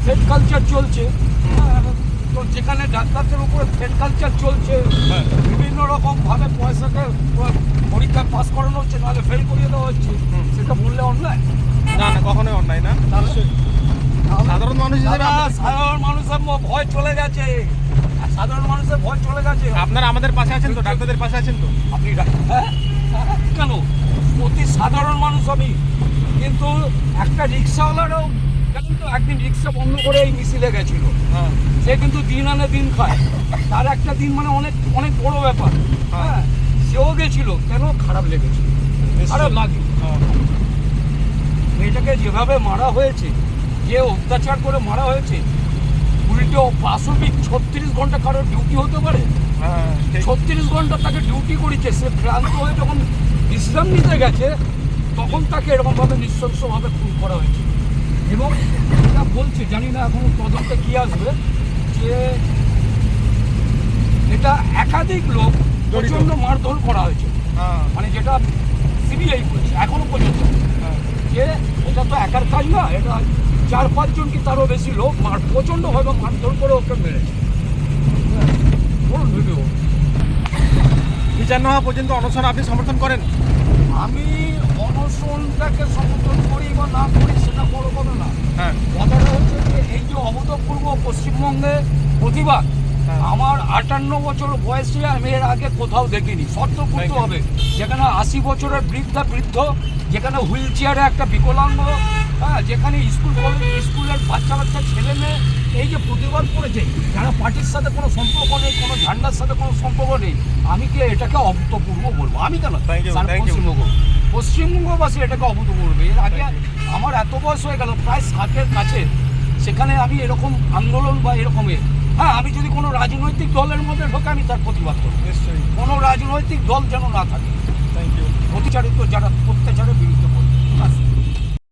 Fade culture চলছে। তো যেখানে ডাক্তারদের উপরে ফেড কালচার চলছে, বিভিন্ন রকমভাবে পয়সাকে পরীক্ষা পাস করানো হচ্ছে, নাহলে ফেল করিয়ে দেওয়া হচ্ছে, সেটা বললে অন্যায়? না না, কখনোই অন্যায় না। সাধারণ মানুষ হিসেবে সাধারণ মানুষের ভয় চলে গেছে, সাধারণ মানুষের ভয় চলে গেছে। আপনারা আমাদের পাশে আছেন তো, ডাক্তারদের পাশে আছেন তো? আপনি কেন, অতি সাধারণ মানুষ আমি, কিন্তু একটা রিক্সাওয়ালারও কিন্তু একদিন রিক্সা বন্ধ করে এই মিছিলে গেছিল। সে কিন্তু দিন আনে দিন খায়, তার একটা দিন মানে অনেক অনেক বড় ব্যাপার। হ্যাঁ, সেও গেছিল, কেন খারাপ লেগেছিল, খারাপ লাগে। মেয়েটাকে যেভাবে মারা হয়েছে, যে অত্যাচার করে মারা হয়েছে, উল্টো পাশবিক 36 ঘন্টা কারোর ডিউটি হতে পারে? 36 ঘন্টা তাকে ডিউটি করেছে, সে ক্লান্ত হয়ে যখন বিশ্রাম নিতে গেছে তখন তাকে এরকমভাবে নৃশংসভাবে খুন করা হয়েছে। এবং এটা বলছে, জানি না এখন তদন্তে কী আসবে, যে এটা একাধিক লোক প্রচণ্ড মারধর করা হয়েছে, মানে যেটা সিবিআই বলছে এখনো পর্যন্ত, যে এটা তো একার কাজ না, এটা 4-5 জন কি তারও বেশি লোক প্রচণ্ডভাবে মারধর করে ওকে মেরেছে। বলুন ভিডিও। বিচার না হওয়া পর্যন্ত অনশন আপনি সমর্থন করেন? আমি অনশনটাকে সমর্থন করি বা না করি সেটা বড় কথা না। কথাটা হচ্ছে যে এই যে অভূতপূর্ব পশ্চিমবঙ্গে প্রতিবাদ, আমার 58 বছর বয়সে আমি এর আগে কোথাও দেখিনি। শর্ত করতে হবে, যেখানে 80 বছরের বৃদ্ধ, যেখানে হুইল চেয়ারে একটা বিকলাঙ্গ, হ্যাঁ, যেখানে স্কুলের বাচ্চা ছেলে মেয়ে এই যে প্রতিবাদ করেছে, যারা পার্টির সাথে কোনো সম্পর্ক নেই, কোনো ঝান্ডার সাথে কোনো সম্পর্ক নেই, আমি কি এটাকে অভূতপূর্ব বলবো? আমি কেন, পশ্চিমবঙ্গবাসী এটাকে অভূতপূর্ব। এর আগে আমার এত বয়স হয়ে গেল, প্রায় 60-এর কাছে, সেখানে আমি এরকম আন্দোলন বা এরকমের, হ্যাঁ, আমি যদি কোনো রাজনৈতিক দলের মধ্যে ঢোকে আমি তার প্রতিবাদ করব। নিশ্চয়ই। কোনো রাজনৈতিক দল যেন না থাকে থ্যাংক ইউ। অত্যাচারিত, যারা অত্যাচারের বিরুদ্ধে বলবে।